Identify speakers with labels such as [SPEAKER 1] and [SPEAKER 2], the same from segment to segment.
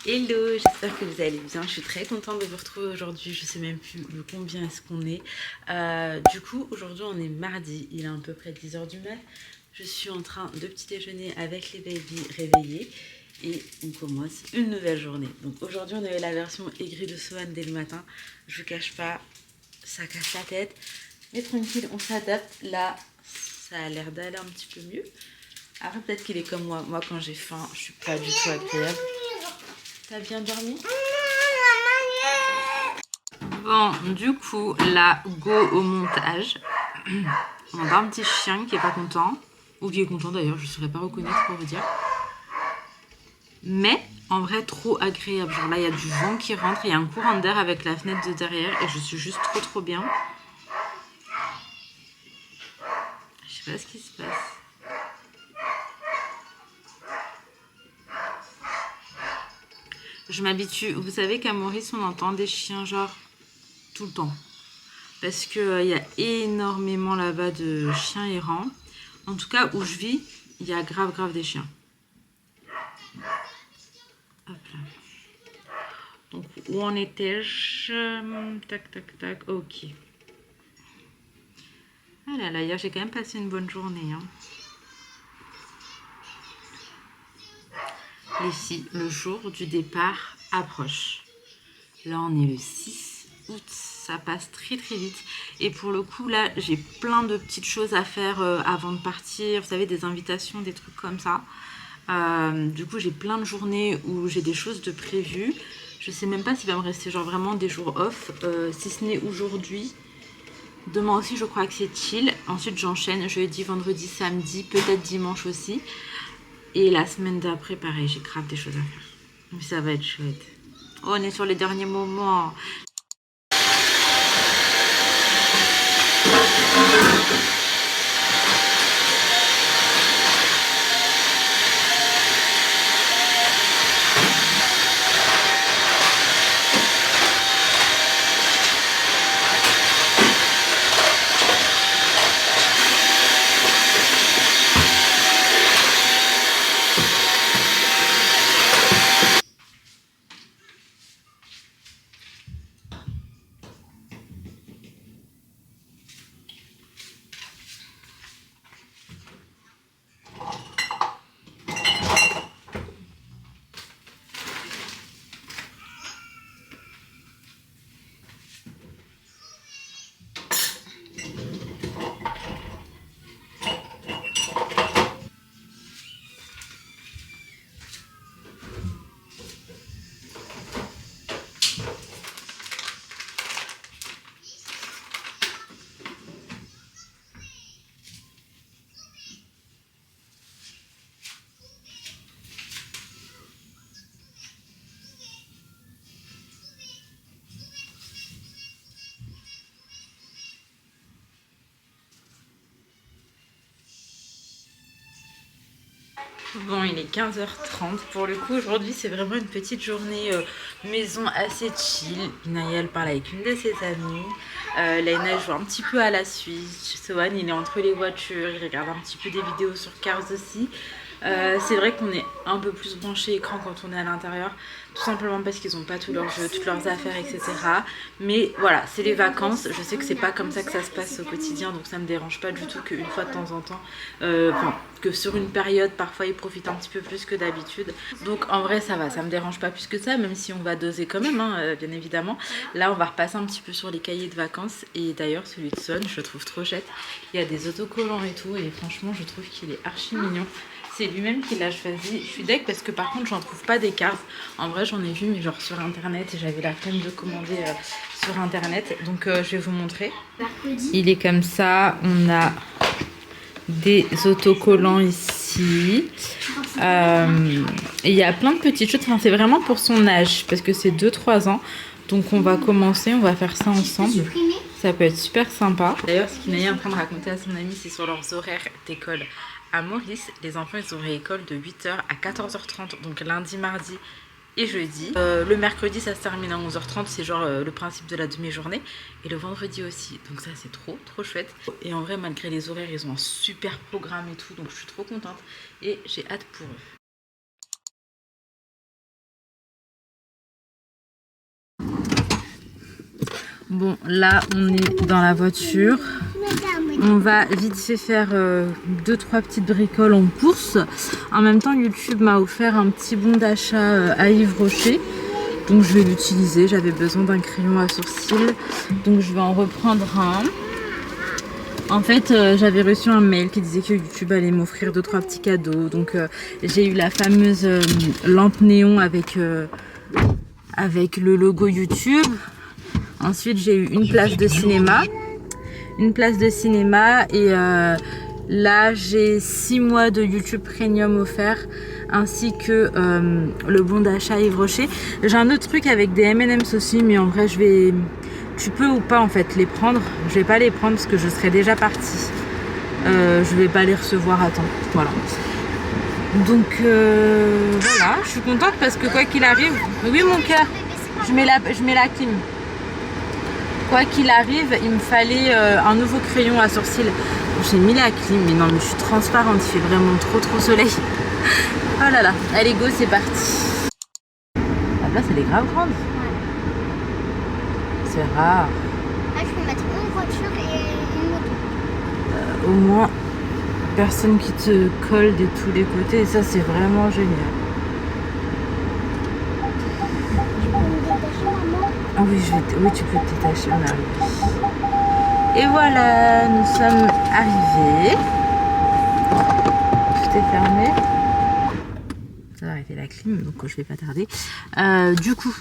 [SPEAKER 1] Hello, j'espère que vous allez bien. Je suis très contente de vous retrouver aujourd'hui. Je sais même plus le combien est-ce qu'on est. Du coup, aujourd'hui on est mardi. Il est à peu près 10 h du mat. Je suis en train de petit déjeuner avec les babies réveillés. Et on commence une nouvelle journée. Donc aujourd'hui on avait la version aigrie de Sohan dès le matin. Je vous cache pas, ça casse la tête. Mais tranquille, on s'adapte. Là, ça a l'air d'aller un petit peu mieux. Après peut-être qu'il est comme moi. Moi quand j'ai faim, je suis pas du tout agréable. T'as bien dormi? Bon, du coup, là, go au montage. On a un petit chien qui est pas content. Ou qui est content d'ailleurs, je ne saurais pas reconnaître pour vous dire. Mais, en vrai, trop agréable. Genre là, il y a du vent qui rentre, il y a un courant d'air avec la fenêtre de derrière. Et je suis juste trop bien. Je sais pas ce qui se passe. Je m'habitue. Vous savez qu'à Maurice, on entend des chiens genre tout le temps. Parce qu'il y a énormément là-bas de chiens errants. En tout cas, où je vis, il y a grave des chiens. Hop là. Donc, où en étais-je? Tac, ok. Ah là là, hier j'ai quand même passé une bonne journée. Hein. Les filles, le jour du départ approche. Là, on est le 6 août. Ça passe très vite. Et pour le coup, là, j'ai plein de petites choses à faire avant de partir. Vous savez, des invitations, des trucs comme ça. Du coup, j'ai plein de journées où j'ai des choses de prévues. Je sais même pas s'il va me rester genre vraiment des jours off. Si ce n'est aujourd'hui. Demain aussi, je crois que c'est chill. Ensuite, j'enchaîne jeudi, vendredi, samedi, peut-être dimanche aussi. Et la semaine d'après, pareil, j'ai grave des choses à faire. Mais ça va être chouette. Oh, on est sur les derniers moments. Bon, il est 15h30. Pour le coup, aujourd'hui, c'est vraiment une petite journée maison assez chill. Inaya, elle parle avec une de ses amies. Laina joue un petit peu à la Switch. Sohan, il est entre les voitures. Il regarde un petit peu des vidéos sur Cars aussi. C'est vrai qu'on est un peu plus branché écran quand on est à l'intérieur, tout simplement parce qu'ils n'ont pas tous leurs jeux, toutes leurs affaires, etc. Mais voilà, c'est les vacances. Je sais que c'est pas comme ça que ça se passe au quotidien, donc ça me dérange pas du tout qu'une fois de temps en temps, que sur une période, parfois ils profitent un petit peu plus que d'habitude. Donc en vrai, ça va, ça me dérange pas plus que ça, même si on va doser quand même, hein, bien évidemment. Là, on va repasser un petit peu sur les cahiers de vacances. Et d'ailleurs, celui de Son, je le trouve trop chouette. Il y a des autocollants et tout, et franchement, je trouve qu'il est archi mignon. C'est lui-même qui l'a choisi. Je suis deg parce que par contre j'en trouve pas des cartes. En vrai j'en ai vu mais genre sur internet et j'avais la flemme de commander sur internet. Donc je vais vous montrer. Il est comme ça. On a des autocollants ici. Il y a plein de petites choses. Enfin, c'est vraiment pour son âge parce que c'est 2-3 ans. Donc on va commencer, on va faire ça ensemble. Ça peut être super sympa. D'ailleurs, ce qu'il est en train de raconter à son ami, c'est sur leurs horaires d'école. À Maurice, les enfants, ils auraient école de 8h à 14h30, donc lundi, mardi et jeudi. Le mercredi, ça se termine à 11h30, c'est genre le principe de la demi-journée. Et le vendredi aussi, donc ça, c'est trop chouette. Et en vrai, malgré les horaires, ils ont un super programme et tout, donc je suis trop contente. Et j'ai hâte pour eux. Bon, là, on est dans la voiture. On va vite fait faire 2-3 petites bricoles en course. En même temps, YouTube m'a offert un petit bon d'achat à Yves Rocher. Donc je vais l'utiliser. J'avais besoin d'un crayon à sourcils. Donc je vais en reprendre un. En fait, j'avais reçu un mail qui disait que YouTube allait m'offrir 2-3 petits cadeaux. Donc j'ai eu la fameuse lampe néon avec le logo YouTube. Ensuite, j'ai eu une place de cinéma. Et là, j'ai 6 mois de YouTube Premium offert ainsi que le bon d'achat Yves Rocher. J'ai un autre truc avec des M&M's aussi, mais en vrai, tu peux ou pas en fait les prendre. Je vais pas les prendre parce que je serai déjà partie. Je vais pas les recevoir à temps. Voilà. Donc voilà, je suis contente parce que quoi qu'il arrive, oui mon cœur, je mets la clim. Quoi qu'il arrive, il me fallait un nouveau crayon à sourcils. J'ai mis la clim, mais non, mais je suis transparente, il fait vraiment trop soleil. Oh là là, allez go, c'est parti. La place, elle est grave grande. C'est rare.
[SPEAKER 2] Là, je peux mettre une voiture et une moto.
[SPEAKER 1] Au moins, personne qui te colle de tous les côtés, et ça, c'est vraiment génial. Ah oui, oui, tu peux te détacher, on arrive. Et voilà, nous sommes arrivés. Tout est fermé. Ça va arrêter la clim, donc je vais pas tarder. Du coup,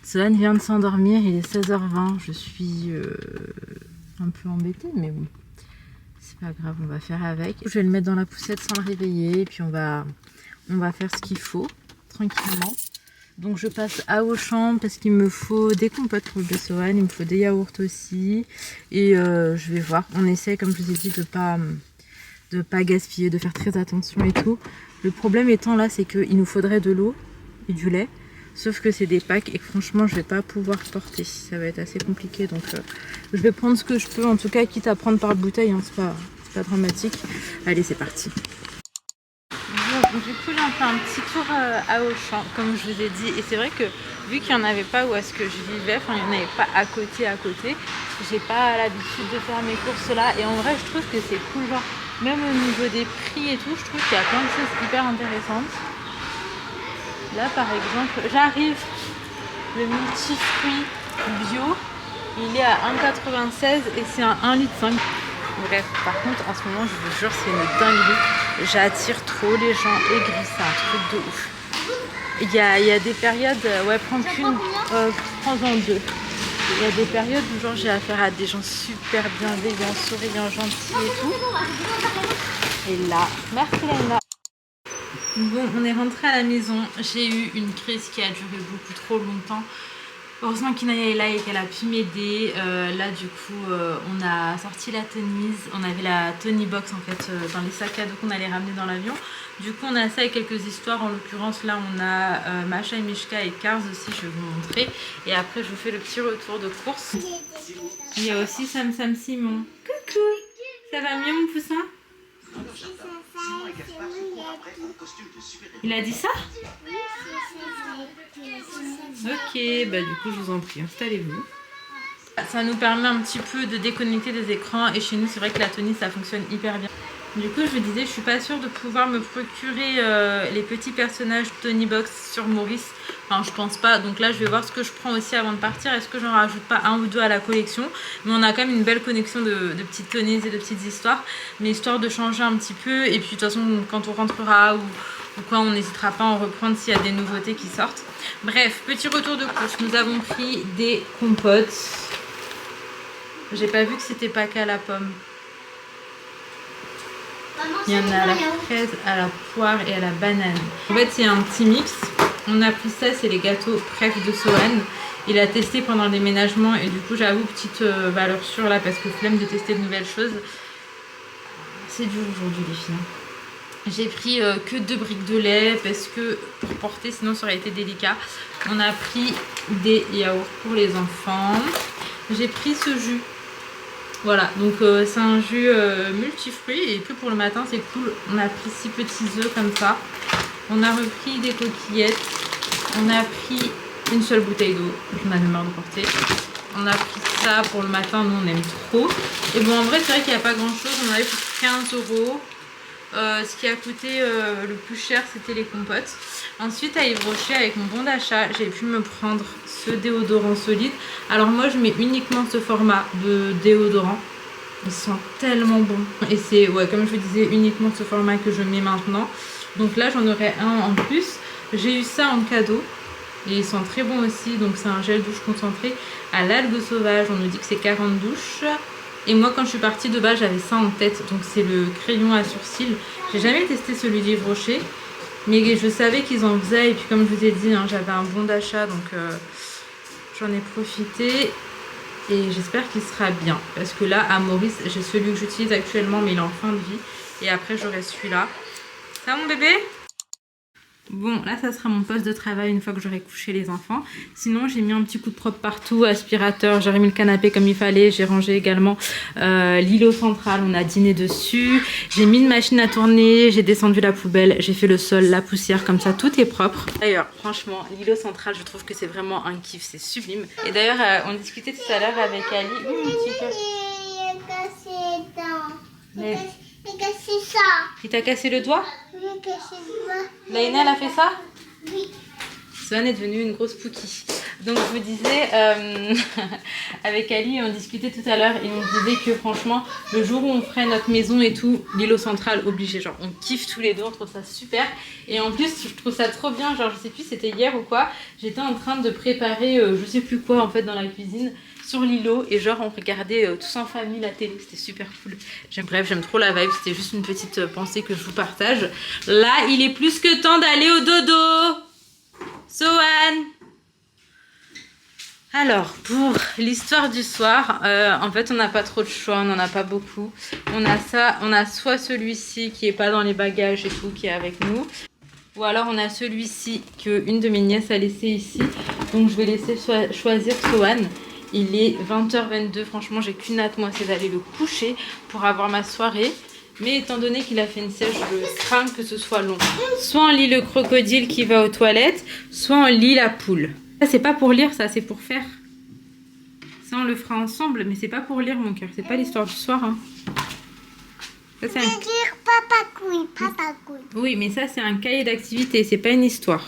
[SPEAKER 1] Solane vient de s'endormir, il est 16h20. Je suis un peu embêtée, mais bon, c'est pas grave, on va faire avec. Je vais le mettre dans la poussette sans le réveiller, et puis on va faire ce qu'il faut, tranquillement. Donc je passe à Auchan parce qu'il me faut des compotes pour le Solane, il me faut des yaourts aussi. Et je vais voir, on essaie comme je vous ai dit de pas gaspiller, de faire très attention et tout. Le problème étant là, c'est qu'il nous faudrait de l'eau et du lait. Sauf que c'est des packs et que franchement je vais pas pouvoir porter, ça va être assez compliqué. Donc je vais prendre ce que je peux, en tout cas quitte à prendre par bouteille, hein, c'est pas dramatique. Allez, c'est parti. Bon, du coup, j'ai fait un petit tour à Auchan, comme je vous ai dit. Et c'est vrai que vu qu'il n'y en avait pas où est-ce que je vivais, enfin, il n'y en avait pas à côté, j'ai pas l'habitude de faire mes courses là. Et en vrai, je trouve que c'est cool, genre, même au niveau des prix et tout, je trouve qu'il y a plein de choses hyper intéressantes. Là, par exemple, j'arrive, le multifruit bio, il est à 1,96 et c'est un 1,5 litre. Bref, par contre, en ce moment, je vous jure, c'est une dinguerie. J'attire trop les gens aigris, c'est un truc de ouf. Il y a des périodes, ouais, prends qu'une, prends-en deux. Il y a des périodes où genre j'ai affaire à des gens super bienveillants, souriants, gentils et tout. Et là, merci Laina. Bon, on est rentré à la maison. J'ai eu une crise qui a duré beaucoup trop longtemps. Heureusement qu'Inaya est là et qu'elle a pu m'aider. Là du coup on a sorti la Tonise. On avait la Tony Box en fait dans les sacs à dos qu'on allait ramener dans l'avion. Du coup on a ça avec quelques histoires. En l'occurrence là on a Masha et Mishka et Cars aussi, je vais vous montrer. Et après je vous fais le petit retour de course. Il y a aussi Sam Simon. Coucou. Ça va mieux mon poussin? Il a dit ça? Ok, bah du coup je vous en prie, installez-vous. Ça nous permet un petit peu de déconnecter des écrans et chez nous c'est vrai que la Tony ça fonctionne hyper bien. Du coup je vous disais, je suis pas sûre de pouvoir me procurer les petits personnages Tony Box sur Maurice. Enfin je pense pas, donc là je vais voir ce que je prends aussi avant de partir. Est-ce que j'en rajoute pas un ou deux à la collection? Mais on a quand même une belle connexion de petites Tonys et de petites histoires. Mais histoire de changer un petit peu, et puis de toute façon quand on rentrera ou quoi on n'hésitera pas à en reprendre s'il y a des nouveautés qui sortent. Bref, petit retour de course, nous avons pris des compotes. J'ai pas vu que c'était pas qu'à la pomme. Il y en a à la fraise, à la poire et à la banane. En fait c'est un petit mix. On a pris ça, c'est les gâteaux Pref de Sohan. Il a testé pendant le déménagement et du coup j'avoue petite valeur sûre là parce que flemme de tester de nouvelles choses. C'est dur aujourd'hui les filles. J'ai pris que 2 briques de lait parce que pour porter sinon ça aurait été délicat. On a pris des yaourts pour les enfants. J'ai pris ce jus. Voilà, donc c'est un jus multifruits et que pour le matin c'est cool. On a pris 6 petits œufs comme ça. On a repris des coquillettes. On a pris une seule bouteille d'eau. J'en avais marre de porter. On a pris ça pour le matin, nous on aime trop. Et bon, en vrai, c'est vrai qu'il n'y a pas grand chose. On avait pour 15 euros. Ce qui a coûté le plus cher, c'était les compotes. Ensuite, à Yves Rocher, avec mon bon d'achat, j'ai pu me prendre ce déodorant solide. Alors moi, je mets uniquement ce format de déodorant. Ils sont tellement bons. Et c'est, ouais, comme je vous disais, uniquement ce format que je mets maintenant. Donc là, j'en aurai un en plus. J'ai eu ça en cadeau. Et ils sont très bons aussi. Donc c'est un gel douche concentré à l'algue sauvage. On nous dit que c'est 40 douches. Et moi, quand je suis partie de base, j'avais ça en tête. Donc c'est le crayon à sourcils. J'ai jamais testé celui d'Yves Rocher. Mais je savais qu'ils en faisaient. Et puis comme je vous ai dit, hein, j'avais un bon d'achat. Donc j'en ai profité. Et j'espère qu'il sera bien. Parce que là, à Maurice, j'ai celui que j'utilise actuellement, mais il est en fin de vie. Et après, j'aurai celui-là. Ça va, mon bébé? Bon, là, ça sera mon poste de travail une fois que j'aurai couché les enfants. Sinon, j'ai mis un petit coup de propre partout, aspirateur, j'ai remis le canapé comme il fallait. J'ai rangé également l'îlot central, on a dîné dessus. J'ai mis une machine à tourner, j'ai descendu la poubelle, j'ai fait le sol, la poussière, comme ça, tout est propre. D'ailleurs, franchement, l'îlot central, je trouve que c'est vraiment un kiff, c'est sublime. Et d'ailleurs, on discutait tout à l'heure avec Ali. Oui, mon petit cœur. Mais...
[SPEAKER 2] J'ai cassé ça.
[SPEAKER 1] Il t'a cassé le doigt?
[SPEAKER 2] J'ai cassé le doigt.
[SPEAKER 1] Laïna, elle a fait ça?
[SPEAKER 2] Oui.
[SPEAKER 1] Swan est devenue une grosse Pookie. Donc je vous disais, avec Ali, on discutait tout à l'heure et on disait que franchement, le jour où on ferait notre maison et tout, l'îlot central obligé. Genre on kiffe tous les deux, on trouve ça super. Et en plus, je trouve ça trop bien. Genre je sais plus, c'était hier ou quoi. J'étais en train de préparer, je sais plus quoi en fait dans la cuisine. Sur l'îlot et genre on regardait tous en famille la télé, c'était super cool. Bref, j'aime trop la vibe, c'était juste une petite pensée que je vous partage. Là, il est plus que temps d'aller au dodo. Sohan. Alors, pour l'histoire du soir, en fait on n'a pas trop de choix, on n'en a pas beaucoup. On a ça, on a soit celui-ci qui est pas dans les bagages et tout, qui est avec nous. Ou alors on a celui-ci que une de mes nièces a laissé ici. Donc je vais laisser choisir Sohan. Il est 20h22, franchement j'ai qu'une hâte moi, c'est d'aller le coucher pour avoir ma soirée. Mais étant donné qu'il a fait une sieste, je crains que ce soit long. Soit on lit le crocodile qui va aux toilettes, soit on lit la poule. Ça c'est pas pour lire, ça c'est pour faire. Ça on le fera ensemble, mais c'est pas pour lire mon cœur, c'est pas l'histoire du soir. Hein. Ça, c'est un...
[SPEAKER 2] dire papa couille, papa couille.
[SPEAKER 1] Oui, mais ça c'est un cahier d'activité, c'est pas une histoire.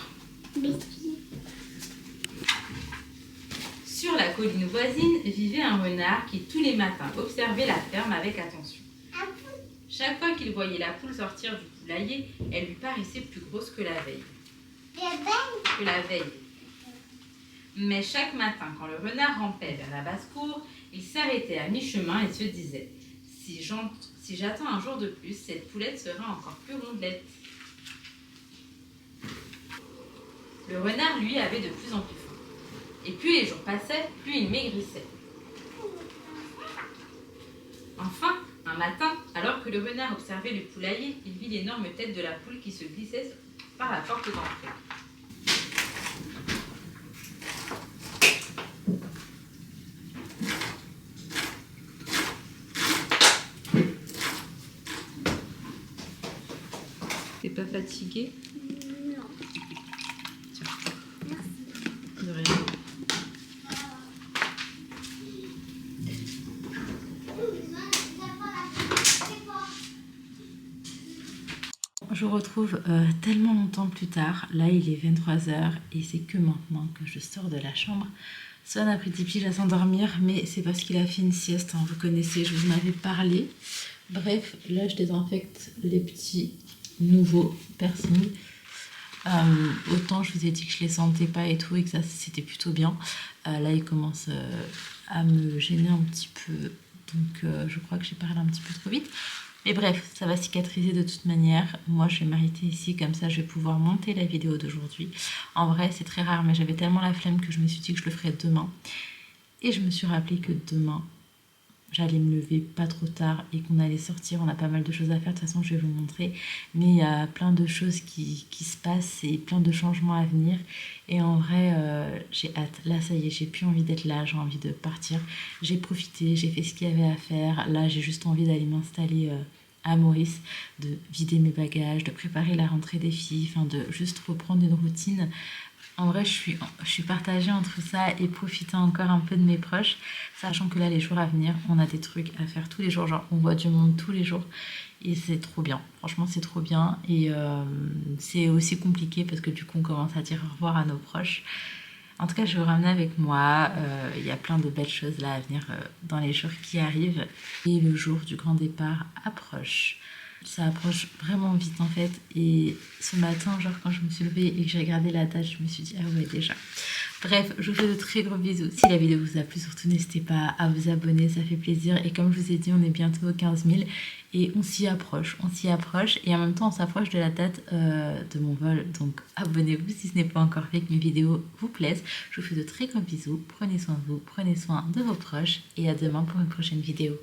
[SPEAKER 1] Sur la colline voisine vivait un renard qui tous les matins observait la ferme avec attention. Chaque fois qu'il voyait la poule sortir du poulailler, elle lui paraissait plus grosse que la veille. Mais chaque matin, quand le renard rampait vers la basse-cour, il s'arrêtait à mi-chemin et se disait « Si j'attends un jour de plus, cette poulette sera encore plus rondelette. » Le renard, lui, avait de plus en plus faim. Et plus les jours passaient, plus il maigrissait. Enfin, un matin, alors que le renard observait le poulailler, il vit l'énorme tête de la poule qui se glissait par la porte d'entrée. T'es pas fatiguée?
[SPEAKER 2] Non.
[SPEAKER 1] Tiens. De rien. Je vous retrouve tellement longtemps plus tard. Là, il est 23h et c'est que maintenant que je sors de la chambre. Swan a pris 10 piges à s'endormir, mais c'est parce qu'il a fait une sieste. Hein, vous connaissez, je vous en avais parlé. Bref, là, je désinfecte les petits nouveaux piercings. Autant je vous ai dit que je les sentais pas et tout et que ça c'était plutôt bien. Là, il commence à me gêner un petit peu. Donc, je crois que j'ai parlé un petit peu trop vite. Mais bref, ça va cicatriser de toute manière. Moi, je vais m'arrêter ici, comme ça, je vais pouvoir monter la vidéo d'aujourd'hui. En vrai, c'est très rare, mais j'avais tellement la flemme que je me suis dit que je le ferais demain. Et je me suis rappelé que demain, j'allais me lever pas trop tard et qu'on allait sortir. On a pas mal de choses à faire, de toute façon, je vais vous montrer. Mais il y a plein de choses qui se passent et plein de changements à venir. Et en vrai, j'ai hâte. Là, ça y est, j'ai plus envie d'être là, j'ai envie de partir. J'ai profité, j'ai fait ce qu'il y avait à faire. Là, j'ai juste envie d'aller m'installer à Maurice de vider mes bagages, de préparer la rentrée des filles, enfin de juste reprendre une routine. En vrai, je suis partagée entre ça et profiter encore un peu de mes proches, sachant que là, les jours à venir, on a des trucs à faire tous les jours, genre on voit du monde tous les jours et c'est trop bien. Franchement, c'est trop bien et c'est aussi compliqué parce que du coup, on commence à dire au revoir à nos proches. En tout cas, je vais vous ramener avec moi. Il y a plein de belles choses là à venir dans les jours qui arrivent. Et le jour du grand départ approche. Ça approche vraiment vite en fait. Et ce matin, genre quand je me suis levée et que j'ai regardé la date, je me suis dit, ah ouais, déjà. Bref, je vous fais de très gros bisous. Si la vidéo vous a plu, surtout n'hésitez pas à vous abonner, ça fait plaisir. Et comme je vous ai dit, on est bientôt aux 15 000 et on s'y approche. Et en même temps, on s'approche de la date de mon vol. Donc abonnez-vous si ce n'est pas encore fait, que mes vidéos vous plaisent. Je vous fais de très gros bisous. Prenez soin de vous, prenez soin de vos proches et à demain pour une prochaine vidéo.